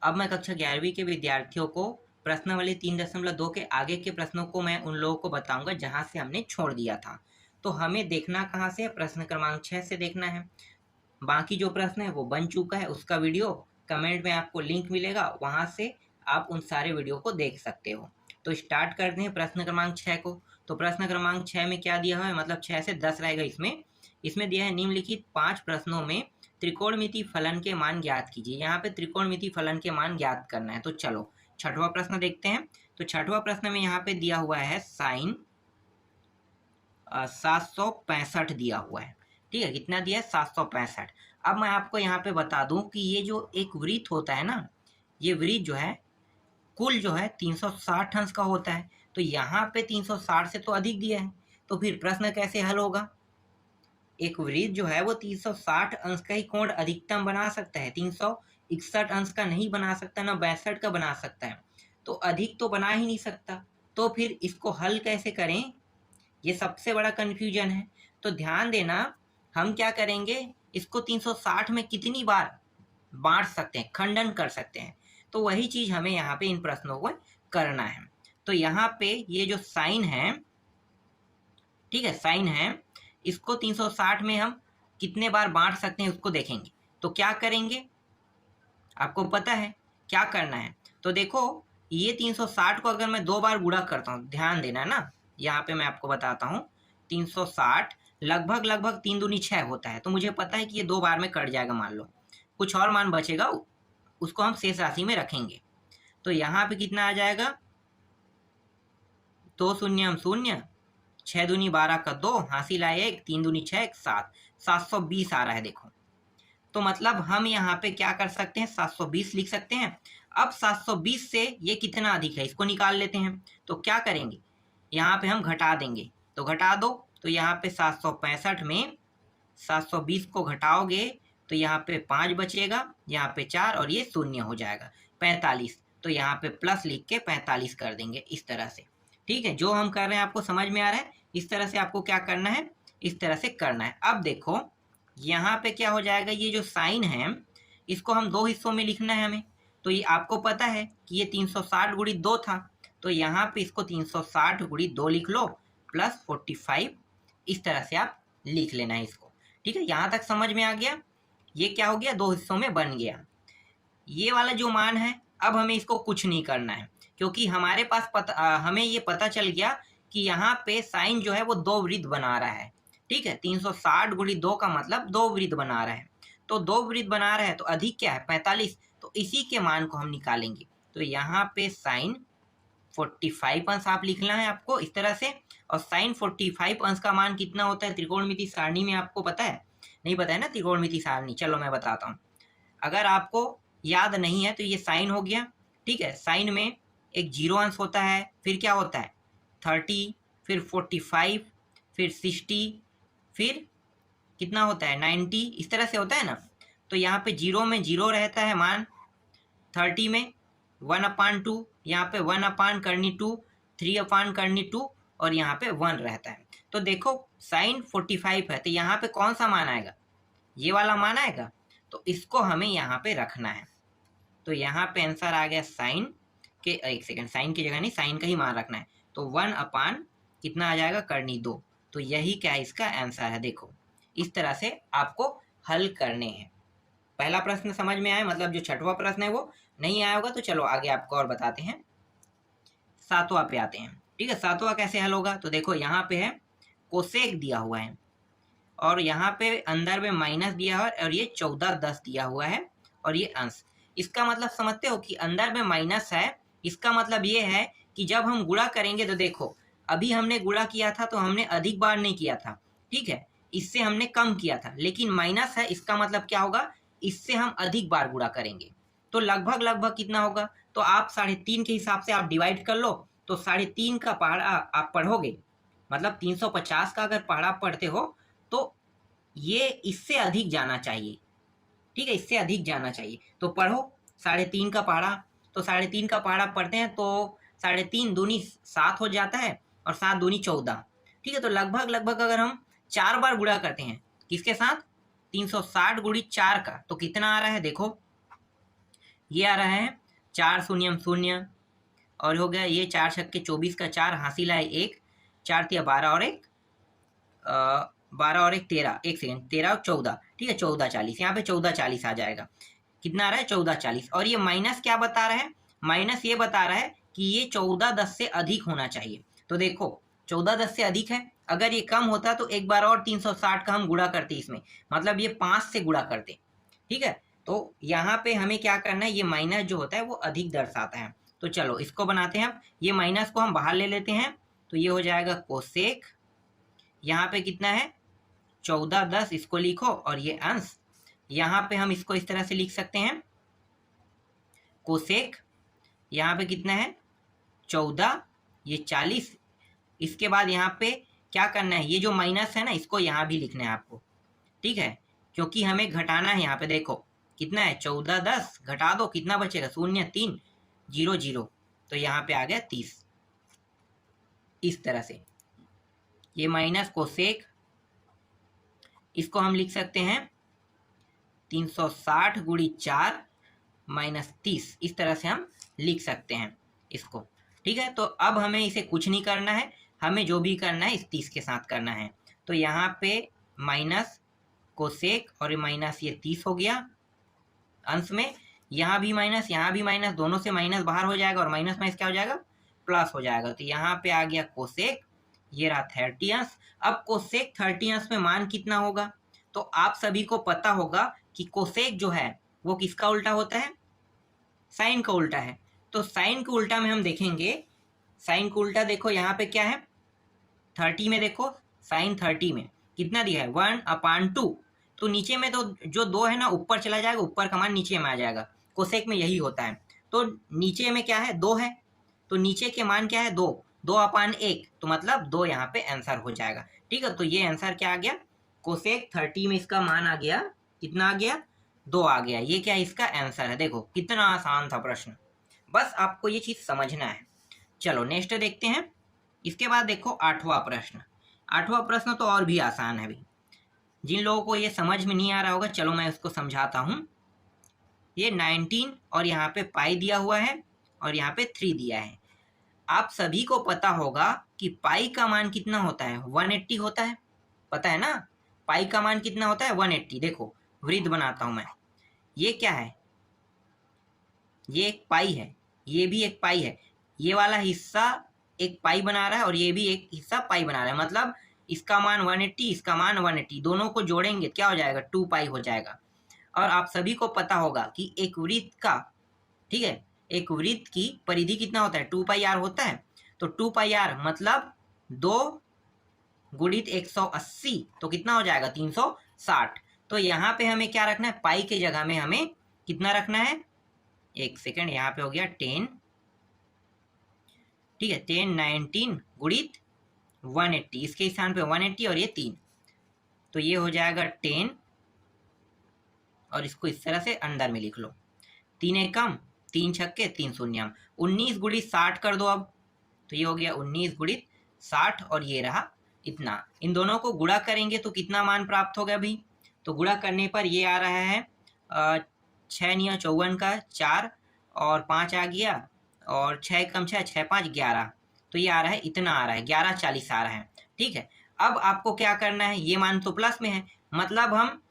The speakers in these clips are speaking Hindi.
अब मैं कक्षा 11वीं के विद्यार्थियों को प्रश्नावली 3.2 के आगे के प्रश्नों को मैं उन लोगों को बताऊंगा जहां से हमने छोड़ दिया था। तो हमें देखना कहाँ से है, प्रश्न क्रमांक 6 से देखना है। बाकी जो प्रश्न है वो बन चुका है, उसका वीडियो कमेंट में आपको लिंक मिलेगा, वहां से आप उन सारे वीडियो को देख सकते हो। तो स्टार्ट करते हैं प्रश्न क्रमांक 6 को। तो प्रश्न क्रमांक 6 में क्या दिया हुआ है, मतलब 6 से 10 रहेगा। इसमें दिया है निम्नलिखित 5 प्रश्नों में त्रिकोणमिति फलन के मान ज्ञात कीजिए। यहाँ पे त्रिकोणमिति फलन के मान ज्ञात करना है। तो चलो छठवां प्रश्न देखते हैं। तो छठवां प्रश्न में यहाँ पे दिया हुआ है साइन 765 दिया हुआ है। ठीक है, कितना दिया है, 765। अब मैं आपको यहाँ पे बता दूं कि ये जो एक वृत्त होता है ना, ये वृत्त जो है कुल जो है 360 अंश का होता है। तो यहाँ पे 360 से तो अधिक दिया है, तो फिर प्रश्न कैसे हल होगा। एक वृत्त जो है वो 360 अंश का ही कोण अधिकतम बना सकता है, 361 अंश का नहीं बना सकता, ना 62 का बना सकता है। तो अधिक तो बना ही नहीं सकता। तो फिर इसको हल कैसे करें, ये सबसे बड़ा कंफ्यूजन है। तो ध्यान देना, हम क्या करेंगे, इसको 360 में कितनी बार बांट सकते हैं, खंडन कर सकते हैं। तो वही चीज हमें यहाँ पे इन प्रश्नों को करना है। तो यहाँ पे ये जो साइन है, ठीक है, साइन है, इसको 360 में हम कितने बार बांट सकते हैं उसको देखेंगे। तो क्या करेंगे, आपको पता है क्या करना है। तो देखो, ये 360 को अगर मैं 2 बार गुणा करता हूँ, ध्यान देना ना, यहाँ पे मैं आपको बताता हूँ। 360 लगभग लगभग 3 दूनी 6 होता है। तो मुझे पता है कि ये 2 बार में कट जाएगा। मान लो कुछ और मान बचेगा, उसको हम शेष राशि में रखेंगे। तो यहाँ पे कितना आ जाएगा, 2 शून्य 0, 6 दूनी 12 का 2, हासिल आया 1, 3 दूनी 6, 7, 720 आ रहा है। देखो, तो मतलब हम यहाँ पे क्या कर सकते हैं, 720 लिख सकते हैं। अब 720 से ये कितना अधिक है इसको निकाल लेते हैं। तो क्या करेंगे, यहाँ पे हम घटा देंगे। तो घटा दो, तो यहाँ पे 765 में 720 को घटाओगे तो यहाँ पे 5 बचेगा, यहाँ पे 4 और ये शून्य हो जाएगा, 45। तो यहाँ पे प्लस लिख के 45 कर देंगे इस तरह से। ठीक है, जो हम कर रहे हैं आपको समझ में आ रहा है। इस तरह से आपको क्या करना है, इस तरह से करना है। अब देखो यहाँ पे क्या हो जाएगा, ये जो साइन है इसको हम 2 हिस्सों में लिखना है हमें। तो ये आपको पता है कि ये 360 गुणी 2 था। तो यहाँ पे इसको 360 गुणी 2 लिख लो प्लस 45, इस तरह से आप लिख लेना है इसको। ठीक है, यहाँ तक समझ में आ गया। ये क्या हो गया, 2 हिस्सों में बन गया। ये वाला जो मान है, अब हमें इसको कुछ नहीं करना है, क्योंकि हमारे पास हमें ये पता चल गया कि यहाँ पे साइन जो है वो 2 वृत्त बना रहा है। ठीक है, 360 गुणी 2 का मतलब 2 वृत्त बना रहा है। तो 2 वृत्त बना रहा है तो अधिक क्या है, 45। तो इसी के मान को हम निकालेंगे। तो यहाँ पे साइन 45 अंश आप लिखना है आपको इस तरह से। और साइन 45 अंश का मान कितना होता है त्रिकोणमिति सारणी में, आपको पता है, नहीं पता है ना त्रिकोणमिति सारणी। चलो मैं बताता हूँ, अगर आपको याद नहीं है तो ये साइन हो गया। ठीक है, साइन में एक 0 अंश होता है, फिर क्या होता है 30, फिर 45, फिर 60, फिर कितना होता है 90, इस तरह से होता है ना। तो यहाँ पे 0 में 0 रहता है मान, 30 में 1/2, यहाँ पे 1/2, 3/2 और यहाँ पे 1 रहता है। तो देखो साइन 45 है, तो यहाँ पे कौन सा मान आएगा, ये वाला मान आएगा। तो इसको हमें यहाँ पे रखना है। तो यहाँ पे आंसर आ गया साइन के, एक सेकंड, साइन की जगह नहीं, साइन का ही मान रखना है। तो 1/ कितना आ जाएगा, करनी 2। तो यही क्या है, इसका आंसर है। देखो इस तरह से आपको हल करने हैं। पहला प्रश्न समझ में आया, मतलब जो छठवां प्रश्न है वो नहीं आया होगा। तो चलो आगे आपको और बताते हैं, सातवां पे आते हैं। ठीक है, सातवां कैसे हल होगा। तो देखो यहाँ पे है कोसेक दिया हुआ है, और यहाँ पे अंदर में माइनस दिया हुआ है, और ये 14/10 दिया हुआ है, और ये अंश। इसका मतलब समझते हो कि अंदर में माइनस है, इसका मतलब ये है कि जब हम गुणा करेंगे, तो देखो अभी हमने गुणा किया था तो हमने अधिक बार नहीं किया था, ठीक है, इससे हमने कम किया था, लेकिन माइनस है, इसका मतलब क्या होगा, इससे हम अधिक बार गुणा करेंगे। तो लगभग लगभग कितना होगा, तो आप 3.5 के हिसाब से आप डिवाइड कर लो। तो 3.5 का पहाड़ा आप पढ़ोगे, मतलब 350 का अगर पहाड़ा पढ़ते हो तो ये इससे अधिक जाना चाहिए। ठीक है, इससे अधिक जाना चाहिए। तो पढ़ो 3.5 का पहाड़ा। तो 3.5 का पहाड़ा पढ़ते हैं तो 3.5 दूनी 7 हो जाता है, और 7 दूनी 14। ठीक है, तो लगभग लगभग अगर हम 4 बार गुणा करते हैं किसके साथ, 360 गुणी 4 का, तो कितना आ रहा है देखो, ये आ रहा है 4 शून्यम शून्य, और हो गया ये 4 छक्के 24 का 4, हासिल आए 1, 4 तिया 12 और 1 12 और 1 13, एक सेकेंड 13 और 14, ठीक है 1440, यहाँ पे 1440 आ जाएगा। कितना आ रहा है 1440। और ये माइनस क्या बता रहा है, माइनस ये बता रहा है कि ये 1410 से अधिक होना चाहिए। तो देखो 1410 से अधिक है, अगर ये कम होता तो एक बार और 360 का हम गुणा करते इसमें, मतलब ये 5 से गुणा करते, ठीक है। तो यहाँ पे हमें क्या करना है, ये माइनस जो होता है वो अधिक दर्शाता है। तो चलो इसको बनाते हैं, ये माइनस को हम बाहर ले लेते हैं, तो ये हो जाएगा कोसेक, यहाँ पे कितना है 1410, इसको लिखो, और ये अंश यहाँ पे हम इसको इस तरह से लिख सकते हैं, कोसेक यहाँ पे कितना है 14, ये 40, इसके बाद यहाँ पे क्या करना है, ये जो माइनस है ना इसको यहाँ भी लिखना है आपको, ठीक है, क्योंकि हमें घटाना है। यहाँ पे देखो कितना है 1410, घटा दो कितना बचेगा 0 3 0 0, तो यहाँ पे आ गया 30। इस तरह से ये माइनस कोसेक, इसको हम लिख सकते हैं 360 गुणी 4 माइनस 30, इस तरह से हम लिख सकते हैं इसको, ठीक है। तो अब हमें इसे कुछ नहीं करना है, हमें जो भी करना है इस 30 के साथ करना है। तो यहाँ पे माइनस कोसेक और माइनस ये 30 हो गया अंश में, यहाँ भी माइनस, दोनों से माइनस बाहर हो जाएगा और माइनस माइनस क्या हो जाएगा प्लस हो जाएगा। तो यहाँ पे आ गया कोसेक, ये रहा 30 अंश। अब कोसेक 30 अंश में मान कितना होगा, तो आप सभी को पता होगा कि कोसेक जो है वो किसका उल्टा होता है, साइन का उल्टा है। तो साइन के उल्टा में हम देखेंगे, साइन का उल्टा देखो यहाँ पे क्या है 30 में, देखो साइन 30 में कितना दिया है 1/2, तो नीचे में तो जो 2 है ना ऊपर चला जाएगा, ऊपर का मान नीचे में आ जाएगा, कोसेक में यही होता है। तो नीचे में क्या है 2 है, तो नीचे के मान क्या है 2, 2/1, तो मतलब 2 यहाँ पे आंसर हो जाएगा, ठीक है। तो ये आंसर क्या आ गया, कोसेक 30 में इसका मान आ गया, कितना आ गया 2 आ गया। ये क्या इसका आंसर है, देखो कितना आसान था प्रश्न, बस आपको ये चीज समझना है। चलो नेक्स्ट देखते हैं। इसके बाद देखो 8वां प्रश्न। 8वां प्रश्न तो और भी आसान है अभी, जिन लोगों को ये समझ में नहीं आ रहा होगा चलो मैं उसको समझाता हूँ। ये 19 और यहाँ पे पाई दिया हुआ है और यहाँ पे 3 दिया है। आप सभी को पता होगा कि पाई का मान कितना होता है 180 होता है, पता है ना पाई का मान कितना होता है 180। देखो वृत्त बनाता हूं मैं, ये क्या है, ये एक पाई है, ये भी एक पाई है, ये वाला हिस्सा एक पाई बना रहा है और ये भी एक हिस्सा पाई बना रहा है, मतलब इसका मान 180, इसका मान 180, दोनों को जोड़ेंगे क्या हो जाएगा 2 पाई हो जाएगा। और आप सभी को पता होगा कि एक वृत्त का, ठीक है, एक वृत्त की परिधि कितना होता है 2 पाई आर होता है। तो 2 पाई आर मतलब 2 गुणित 180, तो कितना हो जाएगा 360। तो यहाँ पे हमें क्या रखना है, पाई के जगह में हमें कितना रखना है, एक सेकेंड, यहाँ पे हो गया 10, ठीक है 10 19 गुणित 180, इसके स्थान पे 180 और ये 3, तो ये हो जाएगा 10, और इसको इस तरह से अंदर में लिख लो, 3 एकम 3 छक्के 3 शून्यम, 19 गुणित 60 कर दो अब, तो ये हो गया 19 गुणित 60 और ये रहा इतना। इन दोनों को गुणा करेंगे तो कितना मान प्राप्त होगा अभी, तो गुणा करने पर ये आ रहा है 6 × 54 का 4 और 5 आ गया, और 6 कम 6 6 5 11, तो ये आ रहा है इतना आ रहा है 1140 आ रहा है, ठीक है। अब आपको क्या करना है, ये मान तो प्लस में है, मतलब हम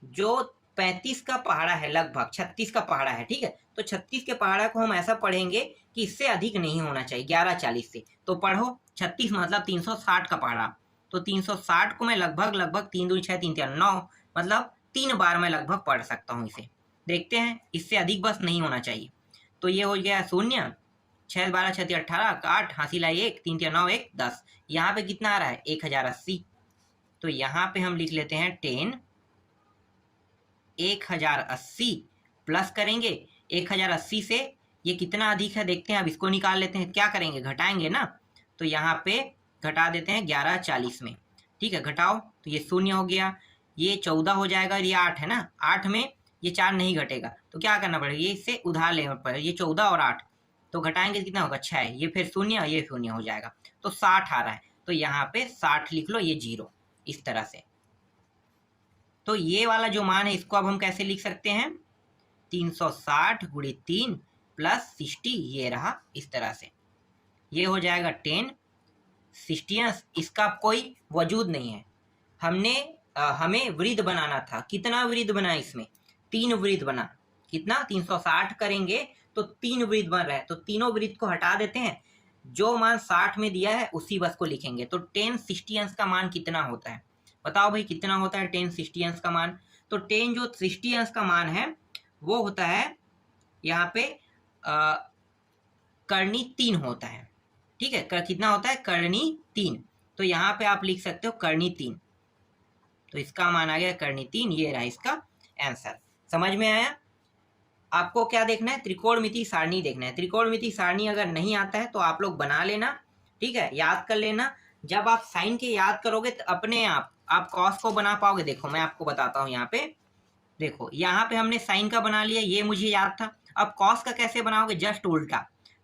जो 35 का पहाड़ा है लगभग 36 का पहाड़ा है, ठीक है, तो 36 के पहाड़ा को हम ऐसा पढ़ेंगे कि इससे अधिक नहीं होना चाहिए 1140 से। तो पढ़ो 36 मतलब 360 का पहाड़ा, तो 360 को मैं लगभग 3 दूनी 6 3 3 9, मतलब 3 बार मैं लगभग पढ़ सकता हूँ इसे। देखते हैं, इससे अधिक बस नहीं होना चाहिए। तो ये हो गया 0, 6 12 6 3 18 8, हासिल आई 1 3 3 9 1 10, यहाँ पे कितना आ रहा है 1080। तो यहाँ पे हम लिख लेते हैं 10 1080 प्लस करेंगे 1080 से ये कितना अधिक है देखते हैं। अब इसको निकाल लेते हैं, क्या करेंगे घटाएंगे ना, तो यहाँ पे घटा देते हैं 1140 में, ठीक है, घटाओ तो ये 0 हो गया, ये 14 हो जाएगा, ये 8 है ना, 8 में ये 4 नहीं घटेगा तो क्या करना पड़ेगा, ये इससे उधार लेना पड़ेगा, ये 14 और 8 तो घटाएंगे कितना होगा 6, ये फिर 0 ये 0 हो जाएगा, तो 60 आ रहा है, तो यहाँ पे 60 लिख लो, ये 0, इस तरह से। तो ये वाला जो मान है इसको अब हम कैसे लिख सकते हैं, 360 गुणित 3 प्लस 60, ये रहा इस तरह से। ये हो जाएगा 10 60, इसका कोई वजूद नहीं है। हमें वृत्त बनाना था। कितना वृत्त बना इसमें? 3 वृत्त बना। कितना? 360 करेंगे तो 3 वृत्त बन रहा है, तो तीनों वृत्त को हटा देते हैं। जो मान 60 में दिया है उसी बस को लिखेंगे। तो 10 60 का मान कितना होता है? बताओ भाई कितना होता है 10 60 का मान? तो 10 जो 60 का मान है वो होता है यहाँ पे करनी 3 होता है। ठीक है, कितना होता है? करनी 3। तो यहाँ पे आप लिख सकते हो करनी 3। तो इसका मान आ गया करनी 3। ये रहा इसका आंसर। समझ में आया? आपको क्या देखना है? त्रिकोणमिति सारणी देखना है। त्रिकोणमिति सारणी अगर नहीं आता है तो आप लोग बना लेना, ठीक है, याद कर लेना। जब आप साइन के याद करोगे तो अपने आप कॉस को बना पाओगे। देखो मैं आपको बताता हूँ। यहाँ पे देखो, यहाँ पे हमने साइन का बना लिया, ये मुझे याद था। अब कॉस का कैसे बनाओगे? जस्ट उल्टा,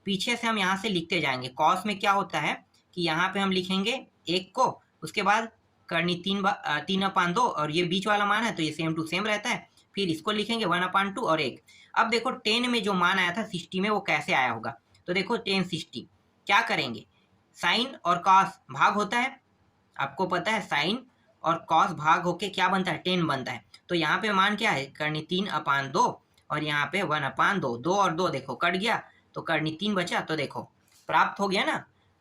पीछे से हम यहाँ से लिखते जाएंगे। कॉस में क्या होता है कि यहाँ पे हम लिखेंगे 1 को, उसके बाद करनी 3/2, और ये बीच वाला मान है तो ये सेम टू सेम रहता है। फिर इसको लिखेंगे 1/2 और 1। अब देखो 10 में जो मान आया था 60 में, वो कैसे आया होगा? तो देखो 10 60 क्या करेंगे? साइन और कॉस भाग होता है, आपको पता है साइन और कॉस भाग होके क्या बनता है? 10 बनता है। तो यहाँ पे मान क्या है? करनी 3/2 और यहाँ पे 1/2। 2 और 2 देखो कट गया, तो करनी 3 बचा। तो देखो प्राप्त हो गया ना,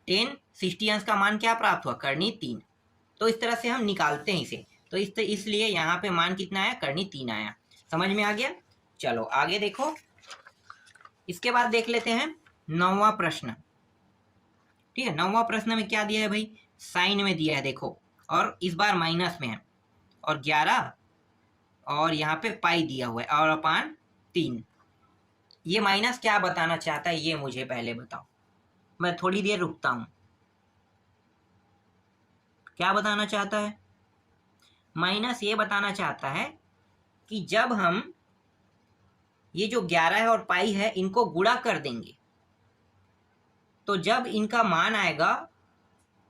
10 60 का मान क्या प्राप्त हुआ? करनी 3। तो इस तरह से हम निकालते हैं इसे। तो इसलिए यहाँ पे मान कितना आया? करनी 3 आया। समझ में आ गया? चलो आगे देखो। इसके बाद देख लेते हैं 9वां प्रश्न। ठीक है, 9वां प्रश्न में क्या दिया है भाई? साइन में दिया है देखो, और इस बार माइनस में है, और 11 और यहाँ पे पाई दिया हुआ है, और अपान 3। ये माइनस क्या बताना चाहता है ये मुझे पहले बताओ, मैं थोड़ी देर रुकता हूं। क्या बताना चाहता है? माइनस ये बताना चाहता है कि जब हम ये जो 11 है और पाई है इनको गुणा कर देंगे, तो जब इनका मान आएगा,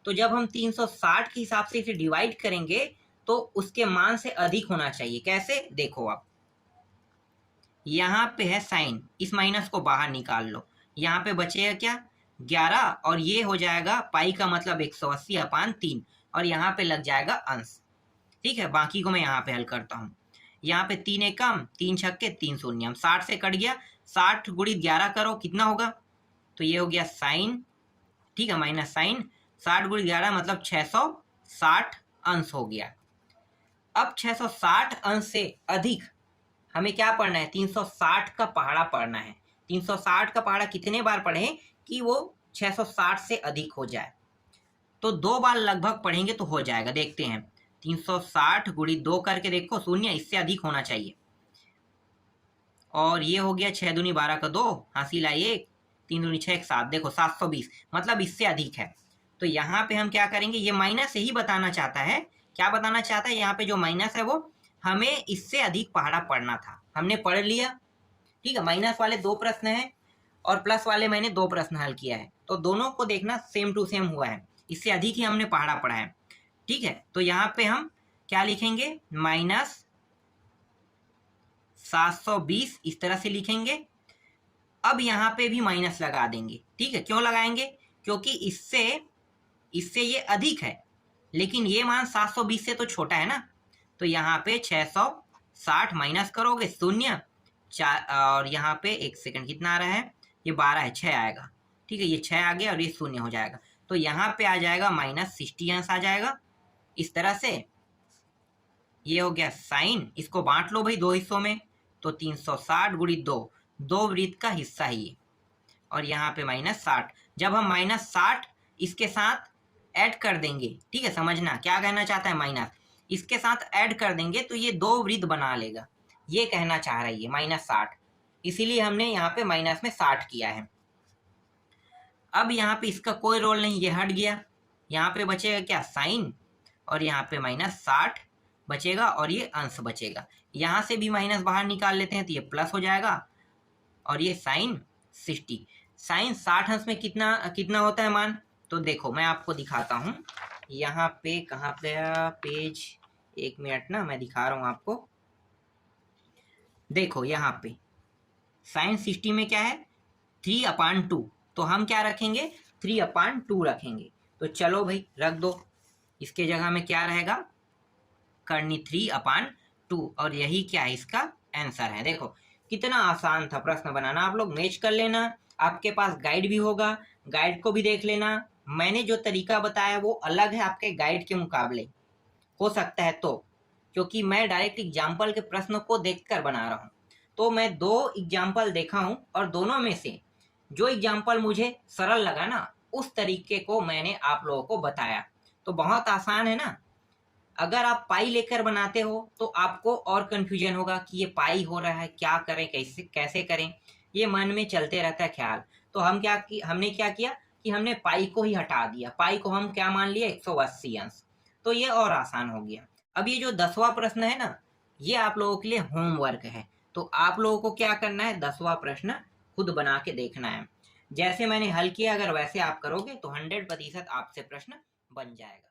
तो जब हम 360 के हिसाब से इसे डिवाइड करेंगे तो उसके मान से अधिक होना चाहिए। कैसे? देखो आप, यहाँ पे है साइन, इस माइनस को बाहर निकाल लो। यहाँ पे बचेगा क्या? 11, और ये हो जाएगा पाई का मतलब 180/3, और यहाँ पे लग जाएगा अंश। ठीक है, बाकी को मैं यहाँ पे हल करता हूँ। यहाँ पे 3 एकम 3 छक्के 3 शून्य, 60 से कट गया। 60 गुणित 11 करो, कितना होगा? तो ये हो गया साइन, ठीक है, माइनस साइन। 60 गुणित 11 मतलब 660 अंश हो गया। अब 660 अंश से अधिक हमें क्या पढ़ना है? 360 का पहाड़ा पढ़ना है। 360 का पहाड़ा कितने बार पढ़ें कि वो 660 से अधिक हो जाए? तो 2 बार लगभग पढ़ेंगे तो हो जाएगा। देखते हैं, 360 गुणित 2 करके देखो, शून्य, इससे अधिक होना चाहिए। और ये हो गया 6 दूनी 12 का 2, हासिल आई 1, 3 दूनी 6 7, देखो 720, मतलब इससे अधिक है। तो यहाँ पे हम क्या करेंगे? ये माइनस यही बताना चाहता है। क्या बताना चाहता है? यहाँ पे जो माइनस है वो हमें इससे अधिक पहाड़ा पढ़ना था, हमने पढ़ लिया। ठीक है, माइनस वाले 2 प्रश्न हैं और प्लस वाले मैंने 2 प्रश्न हल किया है, तो दोनों को देखना सेम टू सेम हुआ है, इससे अधिक ही हमने पहाड़ा पढ़ा है। ठीक है, तो यहाँ पे हम क्या लिखेंगे? माइनस 720 इस तरह से लिखेंगे। अब यहाँ पे भी माइनस लगा देंगे। ठीक है, क्यों लगाएंगे? क्योंकि इससे ये अधिक है, लेकिन ये मान 720 से तो छोटा है ना। तो यहाँ पे 660 माइनस करोगे, शून्य, 4, और यहाँ पे 1 सेकंड कितना आ रहा है? ये 12 है, 6 आएगा। ठीक है, ये 6 आ गया और ये शून्य हो जाएगा। तो यहाँ पे आ जाएगा माइनस 60 अंश आ जाएगा इस तरह से। ये हो गया साइन, इसको बांट लो भाई 2 हिस्सों में, तो 360 गुणित 2, 2 वृत्त का हिस्सा ही है, और यहाँ पे माइनस 60। जब हम माइनस 60 इसके साथ ऐड कर देंगे, ठीक है, समझना क्या कहना चाहता है माइनस, इसके साथ ऐड कर देंगे तो ये 2 वृत्त बना लेगा, ये कहना चाह रही है माइनस 60। इसीलिए हमने यहाँ पे माइनस में 60 किया है। अब यहाँ पे इसका कोई रोल नहीं, ये हट गया। यहाँ पे बचेगा क्या? साइन, और यहाँ पे माइनस 60 बचेगा, और ये अंश बचेगा। यहाँ से भी माइनस बाहर निकाल लेते हैं तो ये प्लस हो जाएगा, और ये साइन 60। साइन 60 अंश में कितना होता है मान? तो देखो मैं आपको दिखाता हूँ। यहाँ पे कहाँ पे पेज, 1 मिनट ना, मैं दिखा रहा हूँ आपको। देखो यहाँ पे साइन 60 में क्या है 3/2, तो हम क्या रखेंगे 3/2 रखेंगे। तो चलो भाई रख दो, इसके जगह में क्या रहेगा करनी 3/2, और यही क्या है इसका आंसर है। देखो कितना आसान था प्रश्न बनाना, आप लोग मैच कर लेना, आपके पास गाइड भी होगा, गाइड को भी देख लेना। मैंने जो तरीका बताया वो अलग है आपके गाइड के मुकाबले, हो सकता है तो, क्योंकि मैं डायरेक्ट एग्जाम्पल के प्रश्न को देखकर बना रहा हूँ। तो मैं 2 एग्जाम्पल देखा हूँ और दोनों में से जो एग्जाम्पल मुझे सरल लगा ना उस तरीके को मैंने आप लोगों को बताया। तो बहुत आसान है ना। अगर आप पाई लेकर बनाते हो तो आपको और कंफ्यूजन होगा कि ये पाई हो रहा है, क्या करें, कैसे कैसे करें, ये मन में चलते रहता है ख्याल। तो हमने क्या किया कि हमने पाई को ही हटा दिया, पाई को हम क्या मान लिए 180 अंश, तो ये और आसान हो गया। अब ये जो 10वां प्रश्न है ना, ये आप लोगों के लिए होमवर्क है। तो आप लोगों को क्या करना है 10वां प्रश्न खुद बना के देखना है। जैसे मैंने हल किया अगर वैसे आप करोगे तो 100% आपसे प्रश्न बन जाएगा।